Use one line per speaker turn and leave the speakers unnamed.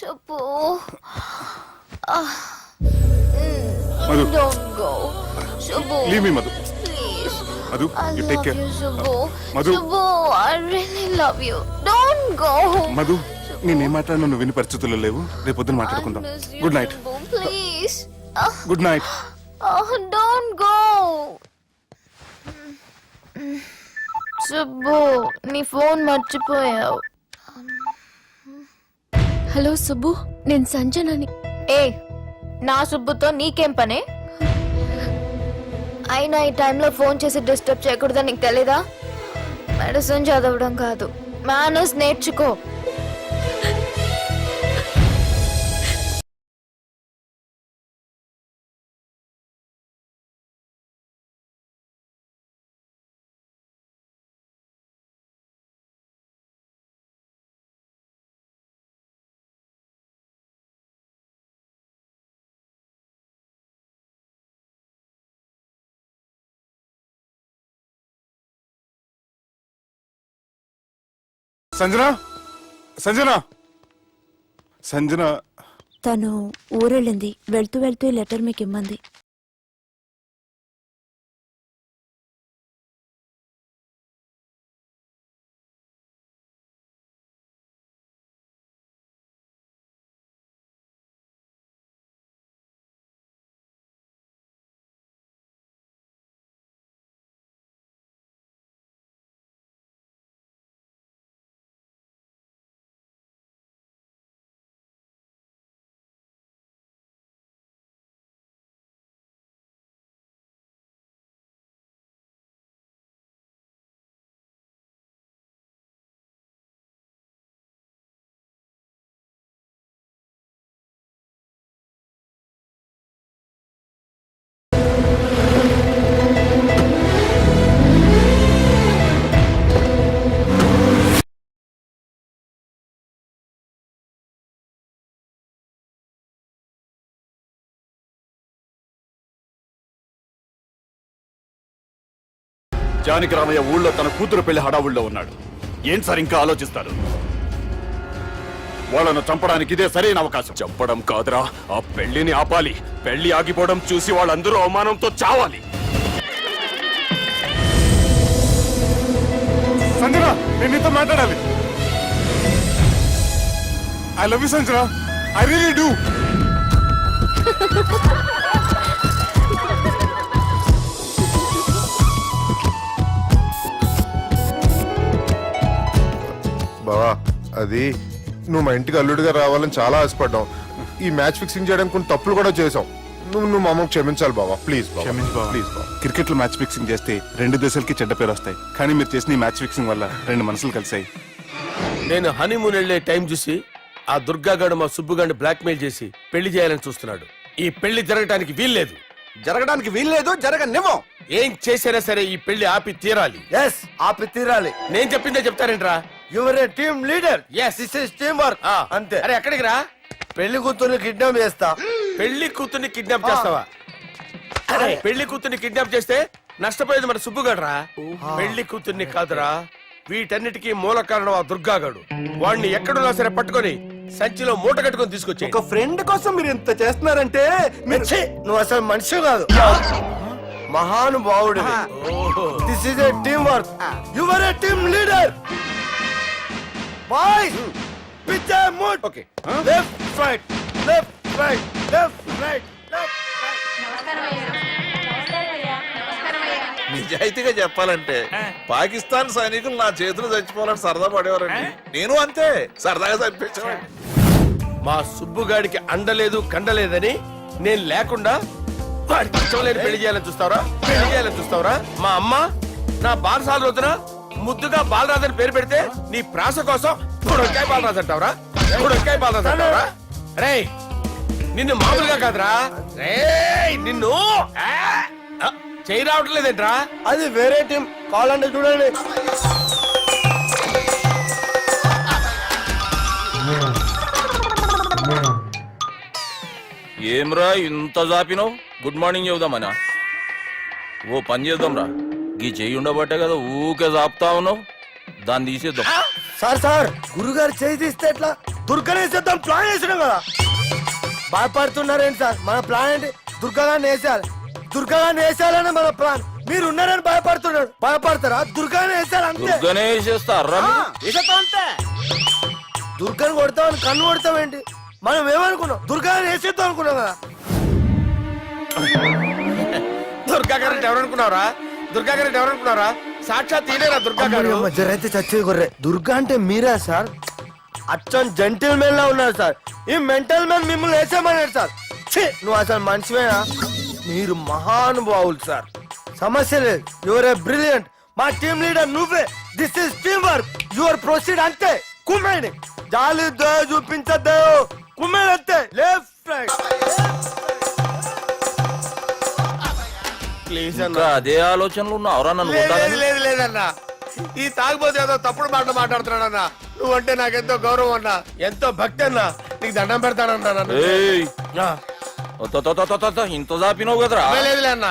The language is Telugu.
Subbu.
Madhu.
Don't go. Subbu.
Leave me, Madhu.
Please.
Madhu,
I
you
love
take care.
you, Subbu.
Madhu.
Subbu, I really love you. Don't go.
Madhu నేనేం మాట్లాడినా నువ్వు విని పరిస్థితుల్లో లేవు. రేపు పొద్దున
I
మాట్లాడుకుందాం.
miss you,
good night.
Subbu. Please.
Good night.
Don't go. Subbu నీ ఫోన్ మర్చిపోయావు.
హలో సుబ్బు, నేను సంజనని.
ఏ నా సుబ్బుతో నీకేం పనే? అయినా ఈ టైంలో ఫోన్ చేసి డిస్టర్బ్ చేయకూడదని నీకు తెలీదా? మెడిసిన్ చదవడం కాదు, మేనర్స్ నేర్చుకో.
సంజన, సంజన, సంజన.
తను ఊరెళ్ళింది. వెళ్తూ వెళ్తూ ఈ లెటర్ మీకు ఇమ్మంది.
జానకి రామయ్య ఊళ్ళో తన కూతురు పెళ్లి హడావుల్లో ఉన్నాడు. ఏం సార్ ఇంకా ఆలోచిస్తారు? వాళ్ళను చంపడానికి ఇదే సరైన అవకాశం. చంపడం కాదురా, ఆ పెళ్లిని ఆపాలి. పెళ్లి ఆగిపోవడం చూసి వాళ్ళందరూ అవమానంతో చావాలి.
సంజన, నేను నీతో మాట్లాడాలి. I love you Sanjana, I really do.
బావా, అది నువ్వు మా ఇంటికి అల్లుడిగా రావాలని చాలా ఆశపడ్డావు. ఈ మ్యాచ్ ఫిక్సింగ్ చేయడానికి కొన్ని తప్పులు కూడా చేసావు. నువ్వు మా అమ్మకు క్షమించాలి బావా, ప్లీజ్.
క్షమించు బావ. ప్లీజ్ బావ. క్రికెట్ లో మ్యాచ్ ఫిక్సింగ్ చేస్తే 2 దేశాలకి చెడ్డ పేరు వస్తాయి. కానీ మీరు చేసిన ఈ మ్యాచ్ ఫిక్సింగ్ వల్ల 2 మనసులు కలిసాయి.
నేను హనీమూన్ వెళ్లే టైం చూసి ఆ దుర్గాగాడు మా సుబ్బుగాడిని బ్లాక్మెయిల్ చేసి పెళ్లి చేయాలని చూస్తున్నాడు. ఈ పెళ్లి జరగడానికి వీల్లేదు.
జరగడానికి వీల్లేదు, జరగనివ్వం.
ఏం చేసినా సరే ఈ పెళ్లి ఆపి తీరాలి.
ఎస్, ఆపి తీరాలి.
నేను చెప్పిందే చెప్తారేంట్రా?
You're a team leader.
Yes.
This is team work. అంతే.
అరే ఎక్కడికి రా?
పెళ్లి కూతుర్ని కిడ్నాప్ చేస్తా.
పెళ్లి కూతుర్ని కిడ్నాప్ చేస్తావా? అరే పెళ్లి కూతుర్ని కిడ్నాప్ చేస్తే నష్టపోయేది మన సుబ్బుగాడ్రా. పెళ్లి కూతుర్ని కాదురా, వీటన్నిటికీ మూల కారణం ఆ దుర్గాగాడు. వాణ్ణి ఎక్కడున్నా సరే పట్టుకొని సంచిలో మూట కట్టుకొని తీసుకొచ్చి.
ఒక ఫ్రెండ్ కోసం మీరు ఇంత చేస్తున్నారంటే నువ్వు అసలు మనిషి కాదు, మహానుభావుడు. This is a team work. Your a team leader. Boys, pitch mood.
Okay,
left right, left right, left right, left right.
నిజాయితీగా చెప్పాలంటే పాకిస్తాన్ సైనికులు నా చేతులు చచ్చిపోవాలని సరదా పడేవారండి. నేను అంతే సరదాగా చంపించేవాడిని.
మా సుబ్బుగాడికి అండలేదు కండలేదని నేను లేకుండా వాడికి ఇష్టం లేని పెళ్లి చేయాలని చూస్తావరా? పెళ్లి చేయాలని చూస్తావరా? మా అమ్మ నా బాలసాల రోజున ముద్దుగా బాలరాజు అని పేరు పెడితే నీ ప్రాస కోసం పొడొక్కాయ బాలరాజు అంటావరా? పొడొక్కాయ బాలరాజు అంటావరా? రే నిన్ను మామూలుగా కాదురా, రే నిన్ను చేయి రావటం లేదేంట్రా?
అది వేరే టీం, కావాలంటే చూడండి.
ఏమ్రా ఇంత జాపినావు? Good morning చెబుదామనా? ఓ పని చేద్దాంరా, గీ చెయ్యి ఉండబట్టే కదా ఊకే జాపుతా ఉన్నావు. దాన్ని తీసేద్దాం.
సార్ గురుగారు చేయి తీస్తే ఎట్లా? దుర్గానే వేసేద్దాం ప్లాన్ వేసినాం కదా. భయపడుతున్నారేంటి సార్? మన ప్లాన్ ఏంటి? దుర్గాగాన్ని వేసేయాలి. దుర్గాగాన్ని వేసేయాలని మన ప్లాన్. మీరు ఉన్నారని భయపడుతున్నాడు. భయపడతారా? దుర్గానే వేసేయాలి అంతే.
దుర్గనే చేస్తారా
అంతే. దుర్గాని కొడతామని కన్ను కొడతామేంటి? మనం ఏమనుకున్నాం? దుర్గాని వేసేద్దాం అనుకున్నాం కదా.
దుర్గా గారు అంటే ఎవరనుకున్నారా? దుర్గా గారు అంటే ఎవరనుకున్నారా? సాక్షాత్ తీరేరా దుర్గా గారు.
జరైతే చచ్చేది కొర్రే. దుర్గా అంటే మీరా సార్? అచ్చం జెంటిల్ మెన్ లా ఉన్నారు సార్. ఈ మెంటల్ మెన్ మిమ్మల్ని వేసేమన్నాడు సార్. ఛీ, నువ్వు అసలు మనిషివేనా? మీరు మహానుభావులు సార్. సమస్య లేదు. Your a brilliant. మా టీమ్ లీడర్ నువ్వే. This is team work. Your proceed అంతే. కుమ్మేని జాలి చూపించద్దు. కుమ్మేని అంతే. Left right. ప్లీజ్
ఇంకా అదే ఆలోచనలు ఉన్నావురా నన్ను
లేదు
కొట్టాలని?
లేదు లేదన్నా. ఈ తాగుబోతు ఏదో తప్పుడు మాటలు మాట్లాడుతున్నాడన్నా. నువ్వంటే నాకెంతో గౌరవం అన్నా, ఎంతో భక్తి అన్నా. నీకు దండం పెడతానన్నా.
ఏయ్, ఇంత దాపినావు కదరా?
లేదులే అన్నా.